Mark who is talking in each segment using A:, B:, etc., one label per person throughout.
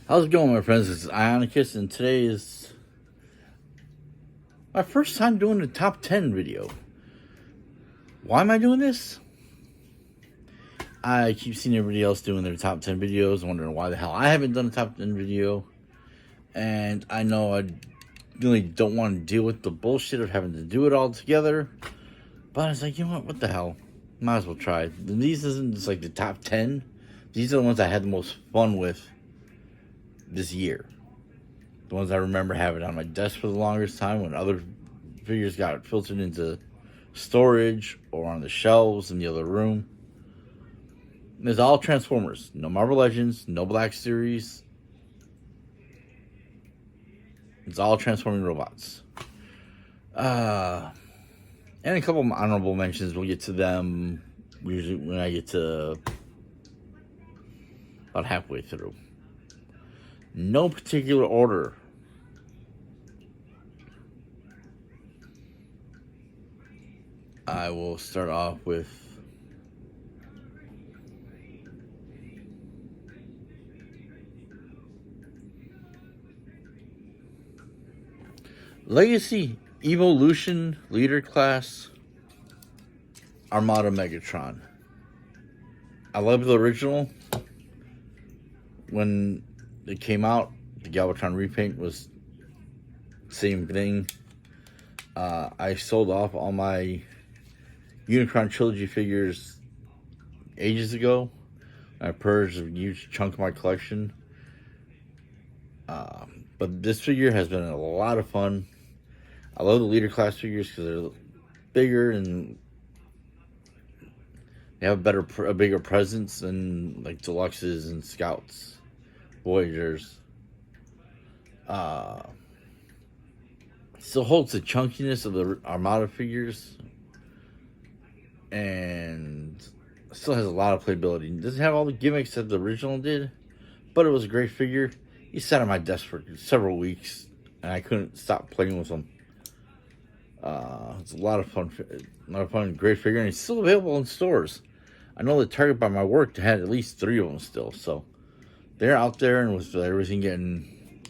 A: How's it going, my friends? This is Ionacus, and today is my first time doing the top 10 video. Why am I doing this? I keep seeing everybody else doing their top 10 videos, wondering why the hell I haven't done a top 10 video. And I know I really don't want to deal with the bullshit of having to do it all together. But I was like, you know what the hell? Might as well try. These isn't just like the top 10. These are the ones I had the most fun with this year. The ones I remember having on my desk for the longest time when other figures got filtered into storage or on the shelves in the other room. And it's all Transformers. No Marvel Legends, no Black Series. It's all transforming robots. And a couple of honorable mentions. We'll get to them usually when I get to about halfway through. No particular order. I will start off with Legacy Evolution Leader Class Armada Megatron. I love the original. When it came out, the Galvatron repaint was same thing. I sold off all my Unicron Trilogy figures ages ago. I purged a huge chunk of my collection. But this figure has been a lot of fun. I love the leader class figures because they're bigger and they have a bigger presence than like Deluxes and Scouts, Voyagers. Still holds the chunkiness of the Armada figures and still has a lot of playability. It doesn't have all the gimmicks that the original did, but it was a great figure. He sat on my desk for several weeks and I couldn't stop playing with him. It's a lot of fun, great figure, and it's still available in stores. I know that Target by my work had at least 3 of them still, so they're out there, and with everything getting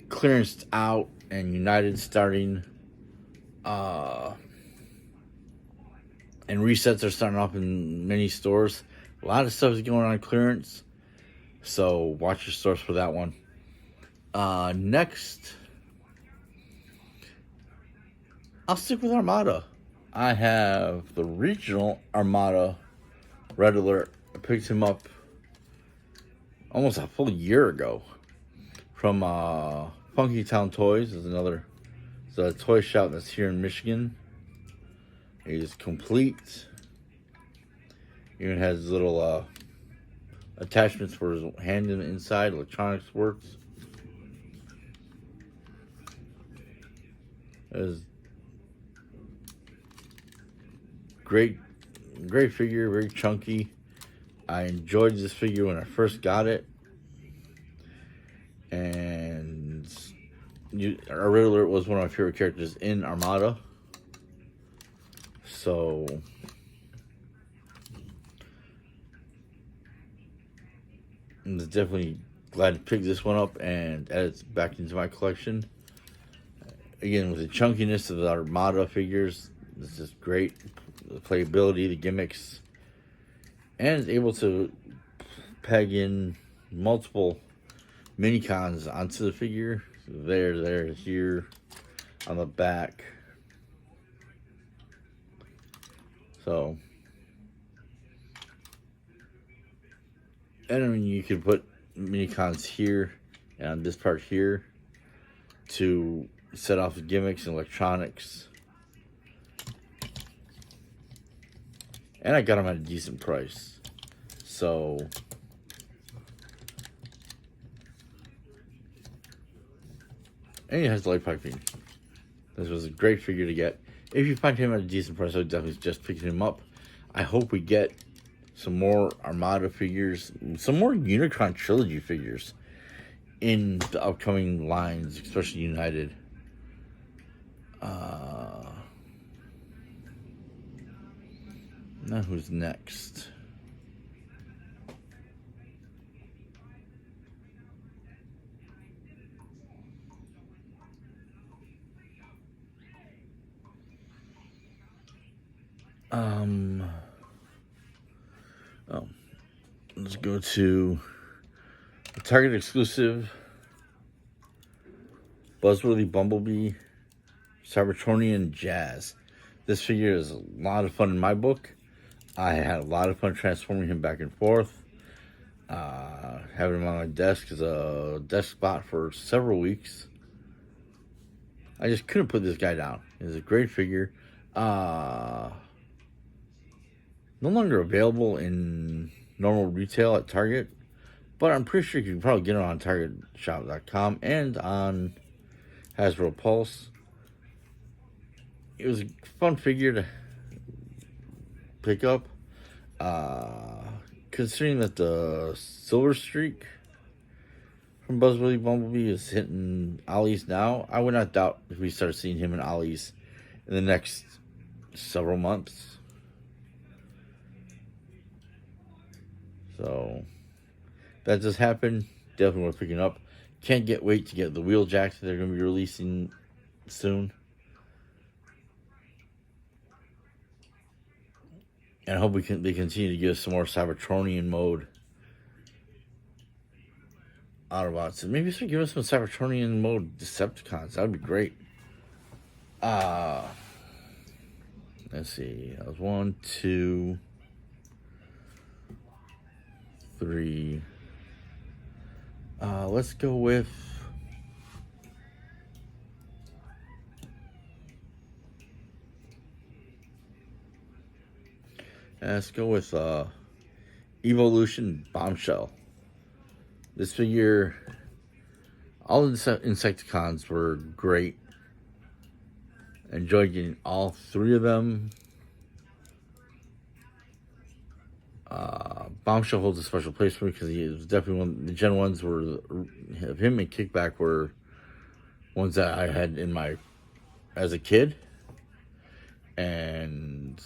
A: clearanced out and United starting, and resets are starting off in many stores. A lot of stuff is going on clearance, so watch your stores for that one. Next, I'll stick with Armada. I have the regional Armada Red Alert. I picked him up almost a full year ago from Funky Town Toys. Is a toy shop that's here in Michigan. He's complete. Even has little attachments for his hand in the inside. Electronics works. Is great figure, very chunky. I enjoyed this figure when I first got it, and our Red Alert was one of my favorite characters in Armada. So I'm definitely glad to pick this one up and add it back into my collection. Again, with the chunkiness of the Armada figures, this is great. The playability, the gimmicks, and is able to peg in multiple mini-cons onto the figure. There, here, on the back. So, and I mean, you can put mini-cons here and on this part here to set off the gimmicks and electronics. And I got them at a decent price. So, and he has light piping. This was a great figure to get. If you find him at a decent price, I would definitely suggest picking him up. I hope we get some more Armada figures, some more Unicron Trilogy figures in the upcoming lines, especially United. Now who's next? Oh, let's go to the Target exclusive Buzzworthy Bumblebee Cybertronian Jazz. This figure is a lot of fun in my book. I had a lot of fun transforming him back and forth. Having him on my desk as a desk spot for several weeks. I just couldn't put this guy down. He's a great figure. No longer available in normal retail at Target, but I'm pretty sure you can probably get it on TargetShop.com and on Hasbro Pulse. It was a fun figure to pick up. Considering that the Silver Streak from Buzzworthy Bumblebee is hitting Ollie's now, I would not doubt if we start seeing him in Ollie's in the next several months. So that just happened. Definitely worth picking up. Can't wait to get the Wheeljacks that they're going to be releasing soon. And I hope they continue to give us some more Cybertronian mode Autobots. And maybe start giving us some Cybertronian mode Decepticons. That would be great. Let's see. That was 1, 2, 3. Let's go with Evolution Bombshell. This figure, all the Insecticons were great. Enjoyed getting all 3 of them. Bombshell holds a special place for me because he was definitely one. The Gen 1s of him and Kickback were ones that I had as a kid. And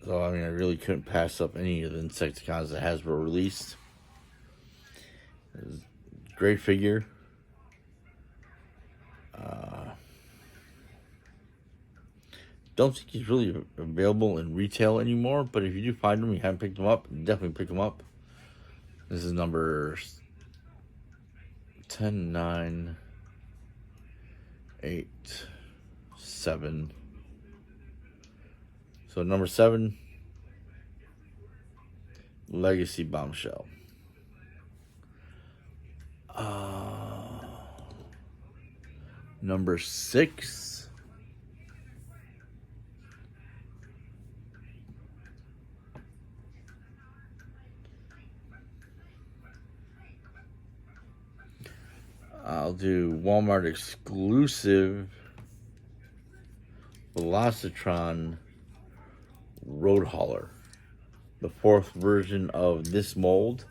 A: so, I mean, I really couldn't pass up any of the Insecticons that Hasbro released. It was a great figure. Don't think he's really available in retail anymore, but if you do find him, you haven't picked him up, definitely pick him up. This is number 10, 9, 8, 7. So number 7, Legacy Bombshell. Number 6, I'll do Walmart exclusive Velocitron Road Holler, the 4th version of this mold,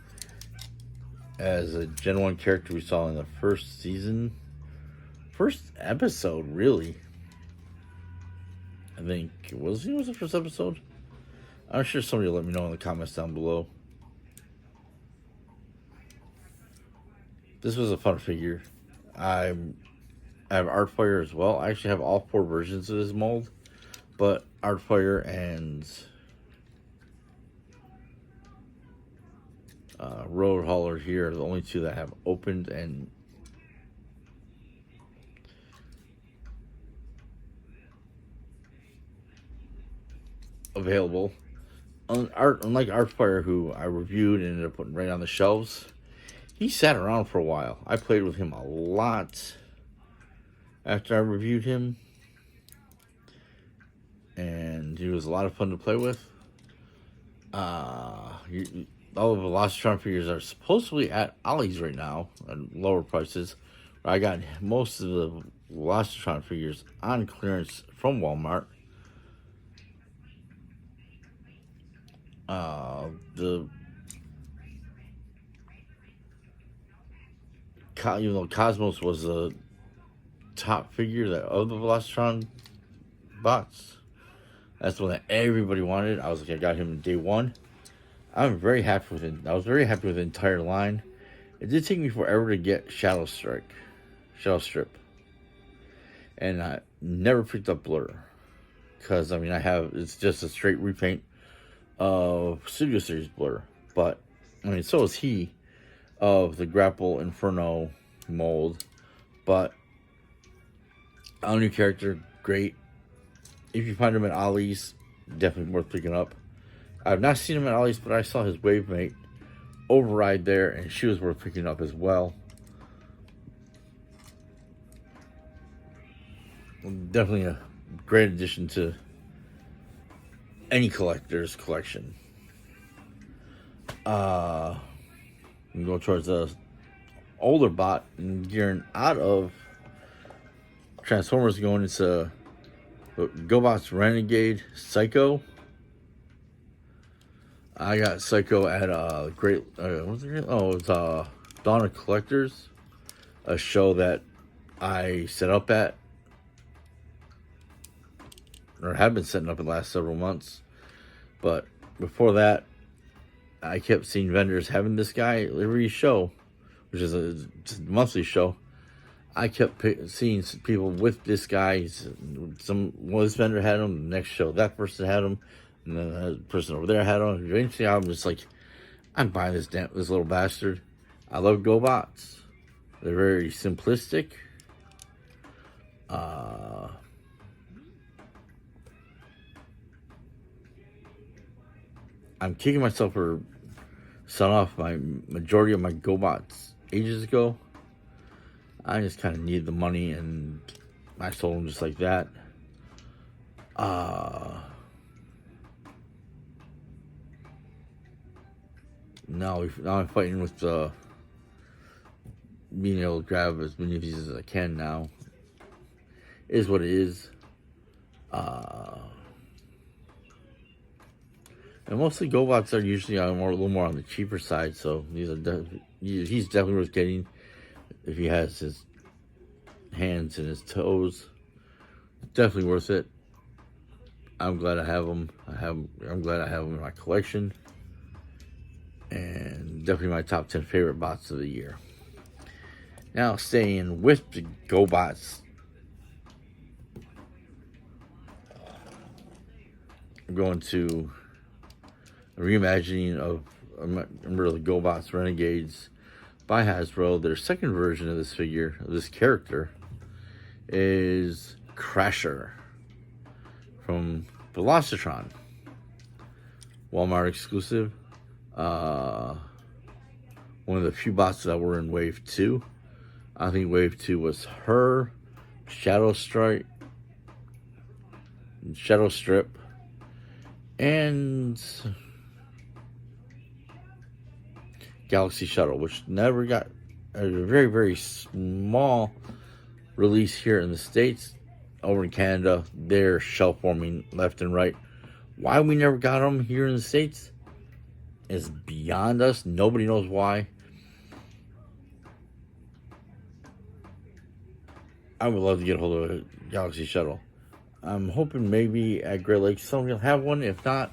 A: as a Gen 1 character we saw in the first episode, really. I think was the first episode. I'm sure somebody will let me know in the comments down below. This was a fun figure. I have Artfire as well. I actually have all 4 versions of this mold, but Artfire and Road Holler here are the only 2 that have opened and available. Unlike Artfire, who I reviewed and ended up putting right on the shelves, he sat around for a while. I played with him a lot after I reviewed him, and he was a lot of fun to play with. All the Velocitron figures are supposedly at Ollie's right now at lower prices. I got most of the Velocitron figures on clearance from Walmart. Even though Cosmos was the top figure of the Velocitron box, that's the one that everybody wanted. I was like, I got him in day 1. I'm very happy with it. I was very happy with the entire line. It did take me forever to get Shadow Strip, and I never picked up Blur because I mean it's just a straight repaint of Studio Series Blur, but I mean so is he of the Grapple Inferno mold, but all new character, great. If you find him at Ollie's, definitely worth picking up. I've not seen him at Ollie's, but I saw his wave mate Override there, and she was worth picking up as well. Definitely a great addition to any collector's collection. I'm go towards the older bot and gearing out of Transformers, going into GoBot's Renegade Psycho. I got Psycho at great. What's it? Oh, it's Dawn of Collectors, a show that I set up at, or have been setting up the last several months. But before that, I kept seeing vendors having this guy every show, which is a monthly show. I kept seeing people with this guy. This vendor had him. The next show, that person had him. And then that person over there had him. Eventually, I'm just like, I'm buying this little bastard. I love GoBots. They're very simplistic. I'm kicking myself for selling off my majority of my GoBots ages ago. I just kind of needed the money, and I sold them just like that. Now I'm fighting with being able to grab as many of these as I can now. It is what it is. And mostly GoBots are usually a little more on the cheaper side, so he's definitely worth getting if he has his hands and his toes. Definitely worth it. I'm glad I have them. I'm glad I have them in my collection. And definitely my top 10 favorite bots of the year. Now, staying with the GoBots, I'm going to a reimagining of, remember the GoBots Renegades by Hasbro. Their second version of this figure, of this character, is Crasher from Velocitron. Walmart exclusive. One of the few bots that were in Wave 2. I think Wave 2 was her, Shadow Strip, and Galaxy Shuttle, which never got a very, very small release here in the States. Over in Canada, they're shelf warming left and right. Why we never got them here in the States is beyond us. Nobody knows why. I would love to get a hold of a Galaxy Shuttle. I'm hoping maybe at Great Lakes somebody will have one. If not,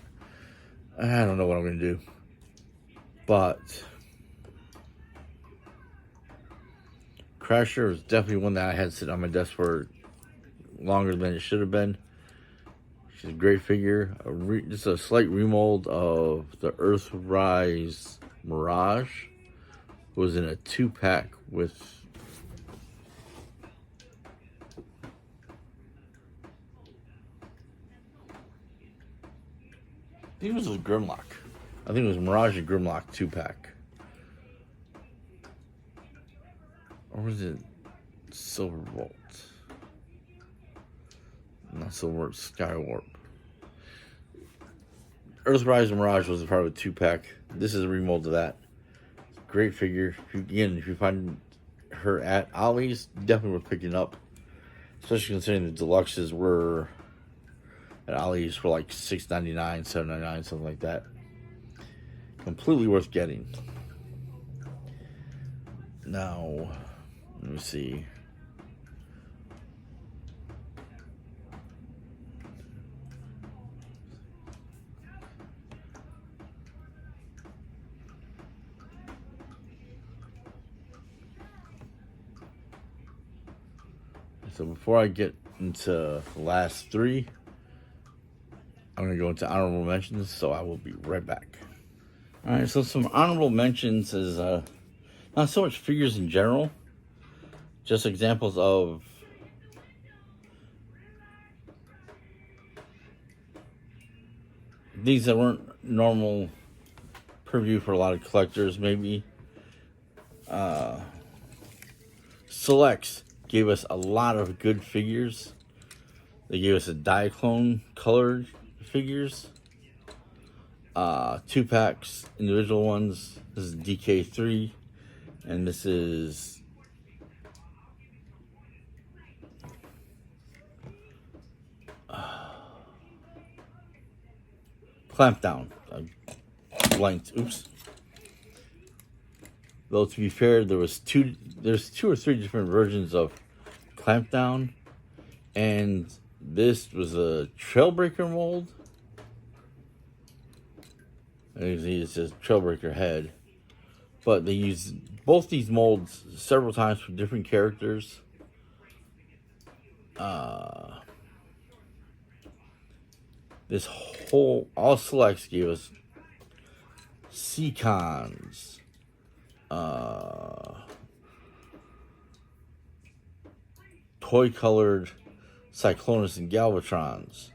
A: I don't know what I'm going to do. But Crasher is definitely one that I had sitting on my desk for longer than it should have been. She's a great figure. Just a slight remold of the Earthrise Mirage. It was in a 2-pack with I think it was a Grimlock. I think it was Mirage and Grimlock 2-pack. Or was it Silverbolt? Not Silverbolt, Skywarp. Earthrise and Mirage was a part of a 2-pack. This is a remold of that. Great figure. If you find her at Ollie's, definitely worth picking up. Especially considering the deluxes were at Ollie's for like $6.99, $7.99, something like that. Completely worth getting. Now, let me see. I So before I get into the last three, I'm going to go into honorable mentions, so I will be right back. Alright, so some honorable mentions is not so much figures in general, just examples of these that weren't normal preview for a lot of collectors, maybe. Selects gave us a lot of good figures. They gave us a Diaclone colored figures. 2 packs, individual ones. This is DK3, and this is Clampdown. Blanked. Oops. Though to be fair, there's 2 or 3 different versions of Clampdown, and this was a Trailbreaker mold. It says Trailbreaker head, but they use both these molds several times for different characters. This whole all selects gave us Seacons, toy colored Cyclonus and Galvatrons,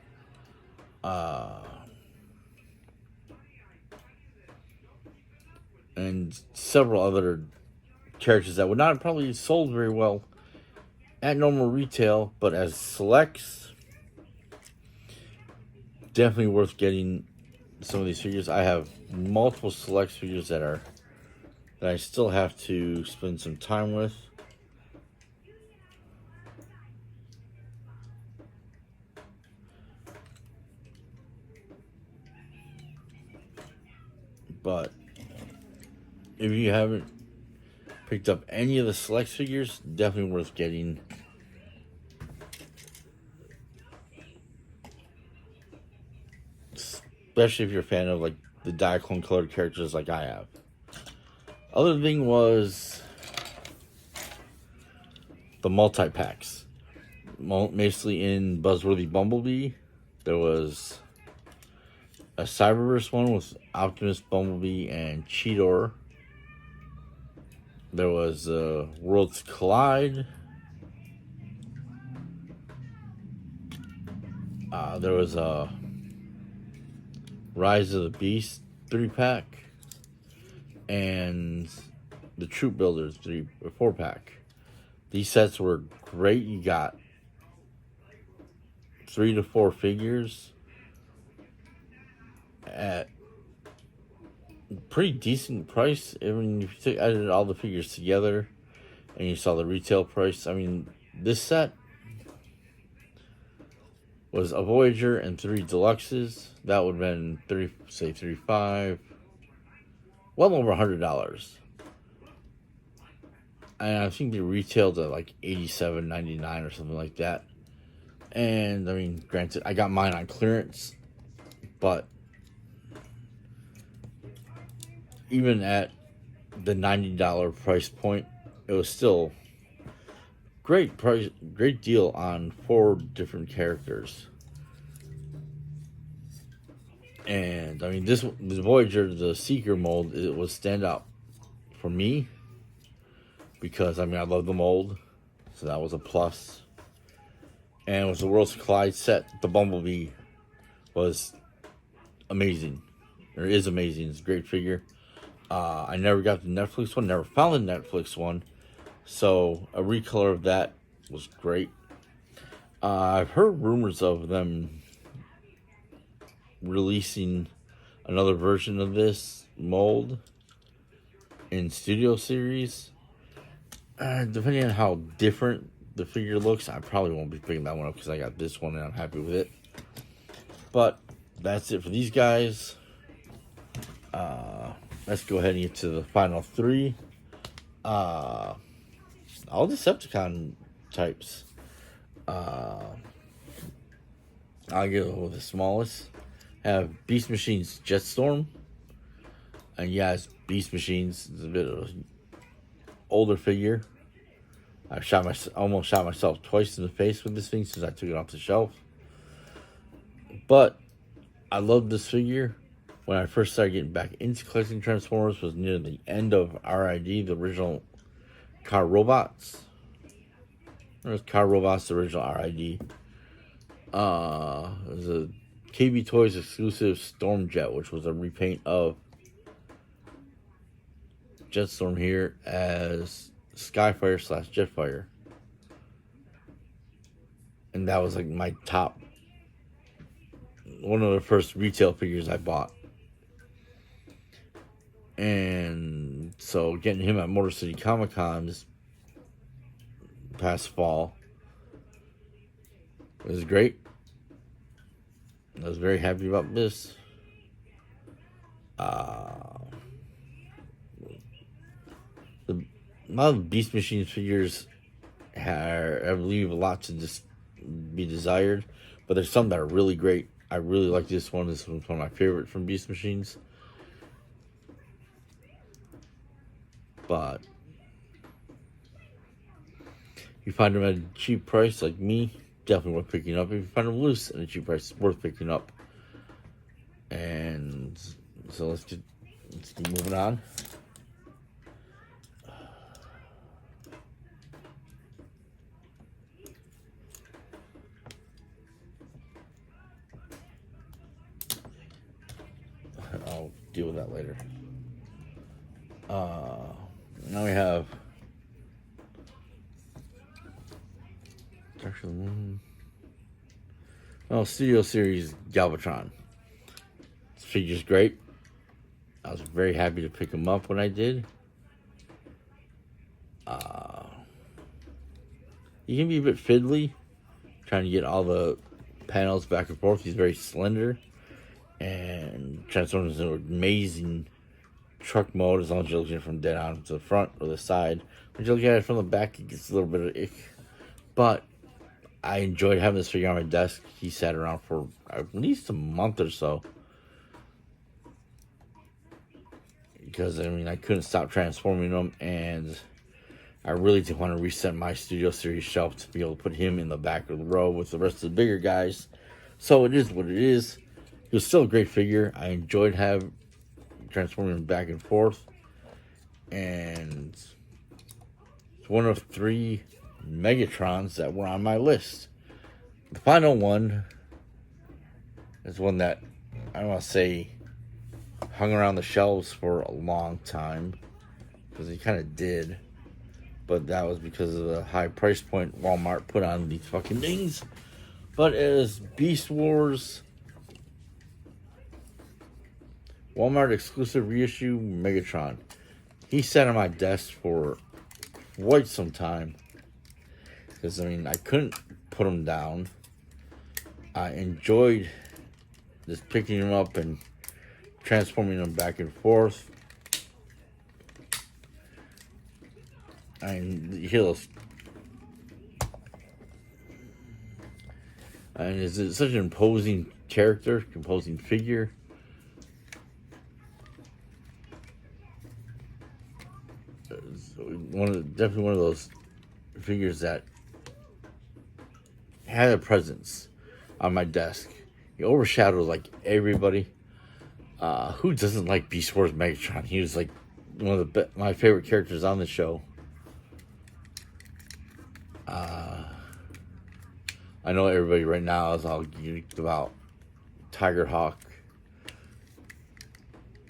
A: and several other characters that would not have probably sold very well at normal retail, but as selects, definitely worth getting some of these figures. I have multiple selects figures that I still have to spend some time with. But if you haven't picked up any of the select figures, definitely worth getting. Especially if you're a fan of like the Diaclone colored characters like I have. Other thing was the multi-packs. Mostly in Buzzworthy Bumblebee. There was a Cyberverse one with Optimus, Bumblebee, and Cheetor. There was Worlds Collide. There was a Rise of the Beast 3-pack. And the Troop Builders 4-pack. These sets were great. You got 3 to 4 figures at pretty decent price. I mean, if you added all the figures together and you saw the retail price, I mean, this set was a Voyager and 3 Deluxes. That would have been 35, well over $100. And I think they retailed at like $87.99 or something like that. And I mean, granted, I got mine on clearance, but even at the $90 price point, it was still great price, great deal on 4 different characters. And I mean, the Voyager, the Seeker mold, it was standout for me because I mean, I love the mold, so that was a plus. And it was the Worlds Collide set. The Bumblebee was amazing, or is amazing. It's a great figure. I never got the Netflix one, never found the Netflix one, so a recolor of that was great. I've heard rumors of them releasing another version of this mold in Studio Series. Depending on how different the figure looks, I probably won't be picking that one up because I got this one and I'm happy with it. But that's it for these guys. Let's go ahead and get to the final 3. All Decepticon types. I'll go with the smallest. Have Beast Machine's Jetstorm. And yeah, it's Beast Machines. It's a bit of an older figure. almost shot myself twice in the face with this thing since I took it off the shelf. But I love this figure. When I first started getting back into collecting Transformers was near the end of RID, the original Car Robots. There's Car Robots, the original RID. There's a KB Toys exclusive Stormjet, which was a repaint of Jetstorm here as Skyfire / Jetfire. And that was like my top, one of the first retail figures I bought. And so getting him at Motor City Comic Con this past fall was great. I was very happy about this. A lot of Beast Machines figures I believe a lot to just be desired, but there's some that are really great. I really like this one. This one's one of my favorites from Beast Machines. But if you find them at a cheap price like me, definitely worth picking up. If you find them loose at a cheap price, it's worth picking up. And so let's keep moving on. I'll deal with that later. Now we have Studio Series Galvatron. This figure's great. I was very happy to pick him up when I did. He can be a bit fiddly, trying to get all the panels back and forth. He's very slender and transforms into an amazing truck mode as long as you're looking from dead on to the front or the side. When you look at it from the back, it gets a little bit of ick. But I enjoyed having this figure on my desk. He sat around for at least a month or so. Because, I mean, I couldn't stop transforming him. And I really did want to reset my Studio Series shelf to be able to put him in the back of the row with the rest of the bigger guys. So it is what it is. It was still a great figure. I enjoyed transforming him back and forth. And it's one of 3 Megatrons that were on my list. The final one is one that I don't want to say hung around the shelves for a long time, because he kind of did, but that was because of the high price point Walmart put on these fucking things. But it is Beast Wars Walmart exclusive reissue Megatron. He sat on my desk for quite some time, because I mean I couldn't put him down. I enjoyed just picking him up and transforming him back and forth. And he's such an imposing character, imposing figure. Definitely one of those figures that had a presence on my desk. He overshadowed like everybody. Who doesn't like Beast Wars Megatron? He was like one of my favorite characters on the show. I know everybody right now is all geeked about Tiger Hawk,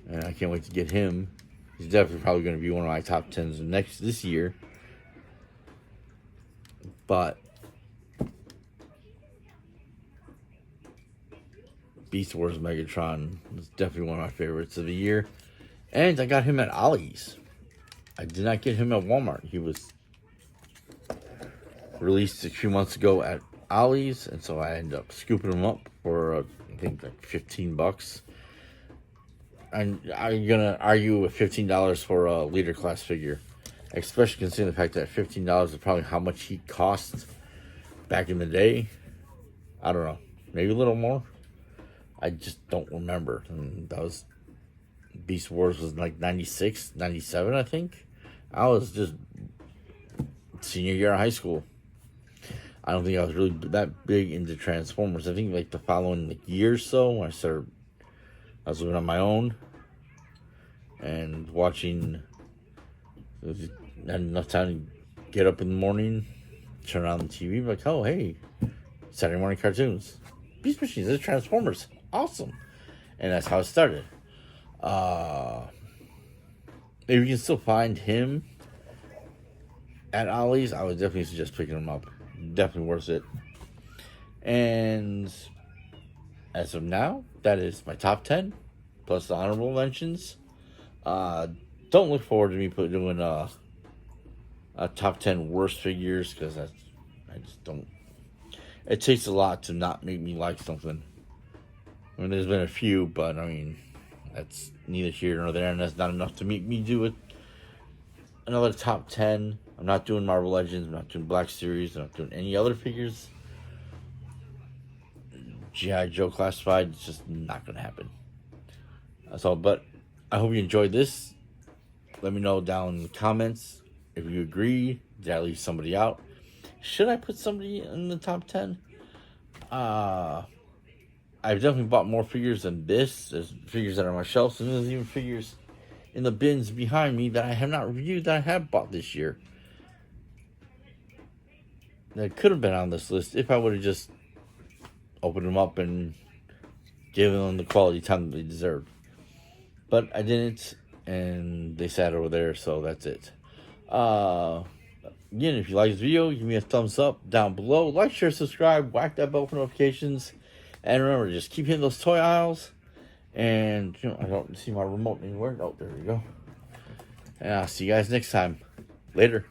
A: and I can't wait to get him. He's definitely probably going to be one of my top 10s this year. But Beast Wars Megatron is definitely one of my favorites of the year. And I got him at Ollie's. I did not get him at Walmart. He was released a few months ago at Ollie's, and so I ended up scooping him up for I think like $15. And I'm gonna argue with $15 for a leader class figure, especially considering the fact that $15 is probably how much he cost back in the day. I don't know, maybe a little more. I just don't remember. And that was Beast Wars was like 96, 97, I think. I was just senior year of high school. I don't think I was really that big into Transformers. I think like the following like year or so, when I was living on my own and watching. Had enough time to get up in the morning, turn on the TV, like, oh hey, Saturday morning cartoons, Beast Machines, there's Transformers, awesome, and that's how it started. If you can still find him at Ollie's, I would definitely suggest picking him up. Definitely worth it. And as of now, that is my top 10 plus the honorable mentions. Don't look forward to me doing a top 10 worst figures, because I just don't. It takes a lot to not make me like something. I mean, there's been a few, but I mean, that's neither here nor there, and that's not enough to make me do it. Another top 10. I'm not doing Marvel Legends. I'm not doing Black Series. I'm not doing any other figures. G.I. Joe Classified, it's just not going to happen. That's all. But I hope you enjoyed this. Let me know down in the comments if you agree. Did I leave somebody out? Should I put somebody in the top 10? I've definitely bought more figures than this. There's figures that are on my shelves, and there's even figures in the bins behind me that I have not reviewed that I have bought this year. That could have been on this list if I would have just opened them up and given them the quality time that they deserved. But I didn't, and they sat over there, so that's it. Again, if you like this video, give me a thumbs up down below. Like, share, subscribe, whack that bell for notifications. And remember, just keep hitting those toy aisles. And, you know, I don't see my remote anywhere. Oh, there we go. And I'll see you guys next time. Later.